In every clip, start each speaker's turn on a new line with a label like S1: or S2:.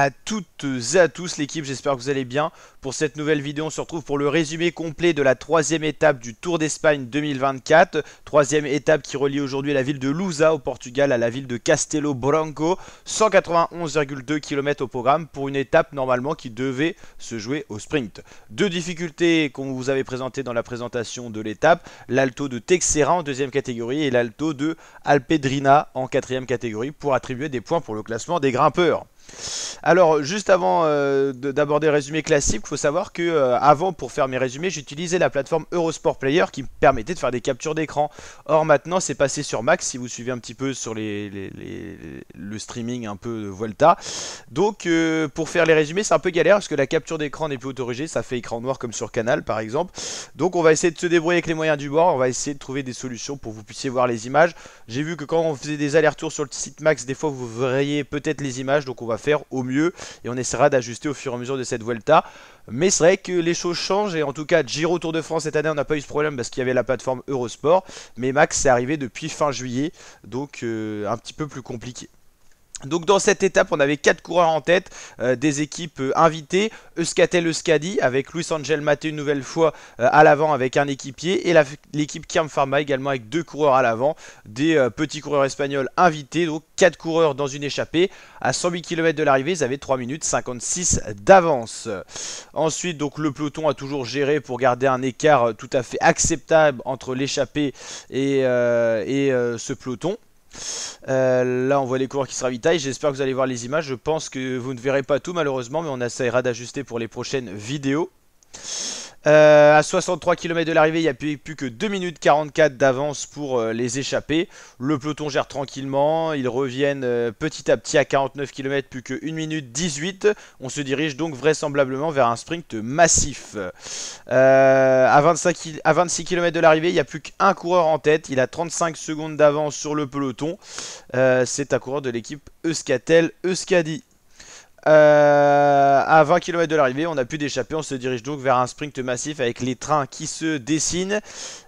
S1: à toutes et à tous l'équipe, j'espère que vous allez bien. Pour cette nouvelle vidéo, on se retrouve pour le résumé complet de la troisième étape du Tour d'Espagne 2024. Troisième étape qui relie aujourd'hui la ville de Lusa au Portugal à la ville de Castelo Branco. 191,2 km au programme pour une étape normalement qui devait se jouer au sprint. Deux difficultés qu'on vous avait présentées dans la présentation de l'étape. L'Alto de Texeira en deuxième catégorie et l'Alto de Alpedrina en quatrième catégorie pour attribuer des points pour le classement des grimpeurs. Alors juste avant d'aborder le résumé classique, il faut savoir que avant pour faire mes résumés j'utilisais la plateforme Eurosport Player qui me permettait de faire des captures d'écran. Or maintenant c'est passé sur Max si vous suivez un petit peu sur le streaming un peu de Vuelta. Donc pour faire les résumés c'est un peu galère parce que la capture d'écran n'est plus autorisée, ça fait écran noir comme sur Canal par exemple. Donc on va essayer de se débrouiller avec les moyens du bord, on va essayer de trouver des solutions pour que vous puissiez voir les images. J'ai vu que quand on faisait des allers-retours sur le site Max, des fois vous verriez peut-être les images, donc on va faire au mieux et on essaiera d'ajuster au fur et à mesure de cette Vuelta. Mais c'est vrai que les choses changent et en tout cas Giro Tour de France cette année on n'a pas eu ce problème parce qu'il y avait la plateforme Eurosport, mais Max c'est arrivé depuis fin juillet, donc un petit peu plus compliqué. Donc dans cette étape on avait 4 coureurs en tête, des équipes invitées, Euskaltel-Euskadi avec Luis Angel Maté une nouvelle fois à l'avant avec un équipier et l'équipe Kiam Pharma également avec 2 coureurs à l'avant, des petits coureurs espagnols invités, donc 4 coureurs dans une échappée. À 108 km de l'arrivée ils avaient 3 minutes 56 d'avance. Ensuite donc le peloton a toujours géré pour garder un écart tout à fait acceptable entre l'échappée et ce peloton. Là on voit les coureurs qui se ravitaillent, j'espère que vous allez voir les images, je pense que vous ne verrez pas tout malheureusement mais on essaiera d'ajuster pour les prochaines vidéos. À 63 km de l'arrivée, il n'y a plus que 2 minutes 44 d'avance pour les échappés. Le peloton gère tranquillement, ils reviennent petit à petit à 49 km, plus que 1 minute 18. On se dirige donc vraisemblablement vers un sprint massif. À 26 km de l'arrivée, il n'y a plus qu'un coureur en tête, il a 35 secondes d'avance sur le peloton. C'est un coureur de l'équipe Euskaltel-Euskadi. À 20 km de l'arrivée, on n'a plus d'échappée, on se dirige donc vers un sprint massif avec les trains qui se dessinent.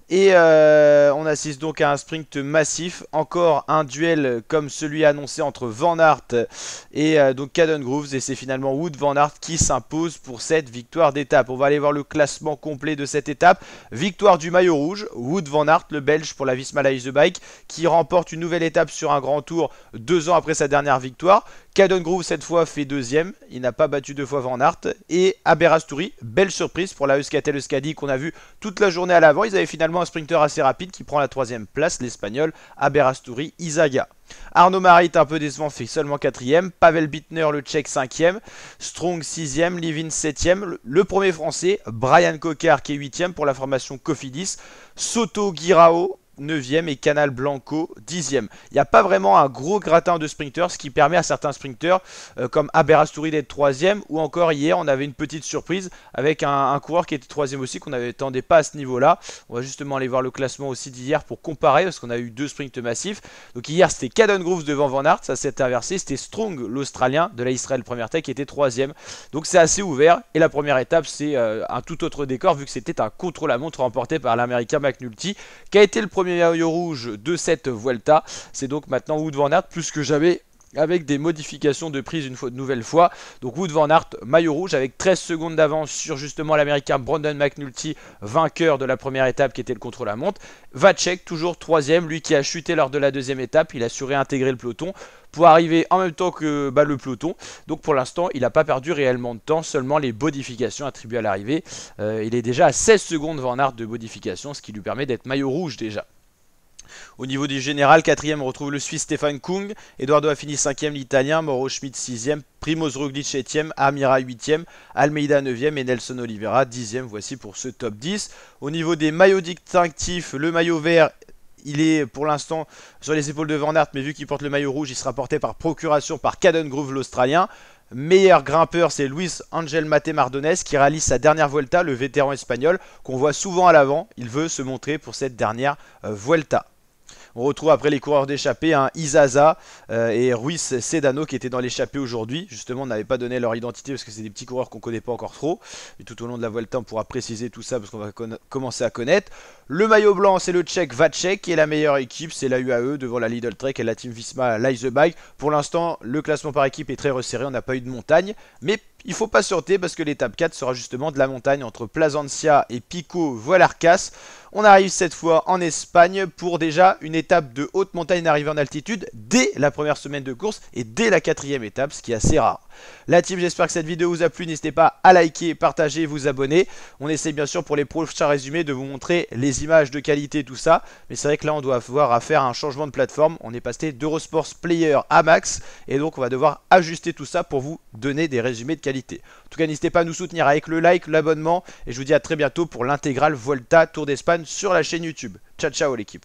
S1: Et on assiste donc à un sprint massif, encore un duel comme celui annoncé entre Van Aert et donc Caden Groves, et c'est finalement Wout Van Aert qui s'impose pour cette victoire d'étape. On va aller voir le classement complet de cette étape. Victoire du maillot rouge, Wout Van Aert, le Belge pour la Visma Lease Bike, qui remporte une nouvelle étape sur un grand tour 2 ans après sa dernière victoire. Caden Groves cette fois fait deuxième, il n'a pas battu 2 fois Van Aert. Et Aberasturi, belle surprise pour la Euskaltel-Euskadi qu'on a vu toute la journée à l'avant. Ils avaient finalement un sprinter assez rapide qui prend la 3ème place, l'Espagnol Aberasturi Izaga. Arnaud Marit un peu décevant, fait seulement 4ème. Pavel Bittner le Tchèque 5ème. Strong 6ème, Livin 7ème. Le premier français, Brian Cocard qui est 8ème pour la formation Cofidis. Soto Guirao 9ème et Canal Blanco 10ème. Il n'y a pas vraiment un gros gratin de sprinters, ce qui permet à certains sprinters comme Aberasturi d'être 3ème, ou encore hier on avait une petite surprise avec un coureur qui était 3ème aussi, qu'on n'attendait pas à ce niveau là. On va justement aller voir le classement aussi d'hier pour comparer parce qu'on a eu 2 sprints massifs. Donc hier c'était Caden Groves devant Van Aert, ça s'est inversé, c'était Strong l'Australien de la Israel Premier Tech qui était 3ème. Donc c'est assez ouvert et la première étape c'est un tout autre décor vu que c'était un contre-la-montre remporté par l'Américain McNulty qui a été le premier maillot rouge de cette Vuelta. C'est donc maintenant Wout Van Aert plus que jamais avec des modifications de prise une nouvelle fois. Donc Wout Van Aert, maillot rouge avec 13 secondes d'avance sur justement l'Américain Brandon McNulty, vainqueur de la première étape qui était le contre-la-montre. Vacek toujours 3ème, lui qui a chuté lors de la 2ème étape, il a su réintégrer le peloton pour arriver en même temps que le peloton. Donc pour l'instant il n'a pas perdu réellement de temps, seulement les modifications attribuées à l'arrivée. Il est déjà à 16 secondes Van Aert de modification, ce qui lui permet d'être maillot rouge déjà. Au niveau du général, 4ème, on retrouve le Suisse Stefan Kung, Eduardo Affini 5ème, l'Italien, Mauro Schmid 6ème, Primoz Roglic 7ème, Amira 8ème, Almeida 9ème et Nelson Oliveira 10ème. Voici pour ce top 10. Au niveau des maillots distinctifs, le maillot vert, il est pour l'instant sur les épaules de Van Aert, mais vu qu'il porte le maillot rouge, il sera porté par procuration par Caden Groves l'Australien. Meilleur grimpeur, c'est Luis Angel Maté Mardones qui réalise sa dernière Vuelta, le vétéran espagnol qu'on voit souvent à l'avant. Il veut se montrer pour cette dernière Vuelta. On retrouve après les coureurs d'échappée, Izaza et Ruiz Sedano qui étaient dans l'échappée aujourd'hui. Justement, on n'avait pas donné leur identité parce que c'est des petits coureurs qu'on connaît pas encore trop. Et tout au long de la Vuelta, on pourra préciser tout ça parce qu'on va commencer à connaître. Le maillot blanc, c'est le Tchèque Vacek et la meilleure équipe, c'est la UAE devant la Lidl Trek et la Team Visma Light the Bike. Pour l'instant, le classement par équipe est très resserré, on n'a pas eu de montagne, mais il faut patienter parce que l'étape 4 sera justement de la montagne entre Plasencia et Pico Voilarcas. On arrive cette fois en Espagne pour déjà une étape de haute montagne arrivée en altitude dès la première semaine de course et dès la 4e étape, ce qui est assez rare. La team, j'espère que cette vidéo vous a plu, n'hésitez pas à liker, partager, vous abonner. On essaie bien sûr pour les prochains résumés de vous montrer les images de qualité, tout ça. Mais c'est vrai que là on doit avoir à faire un changement de plateforme. On est passé d'Eurosports Player à Max et donc on va devoir ajuster tout ça pour vous donner des résumés de qualité. En tout cas, n'hésitez pas à nous soutenir avec le like, l'abonnement et je vous dis à très bientôt pour l'intégrale Volta Tour d'Espagne sur la chaîne YouTube. Ciao ciao l'équipe.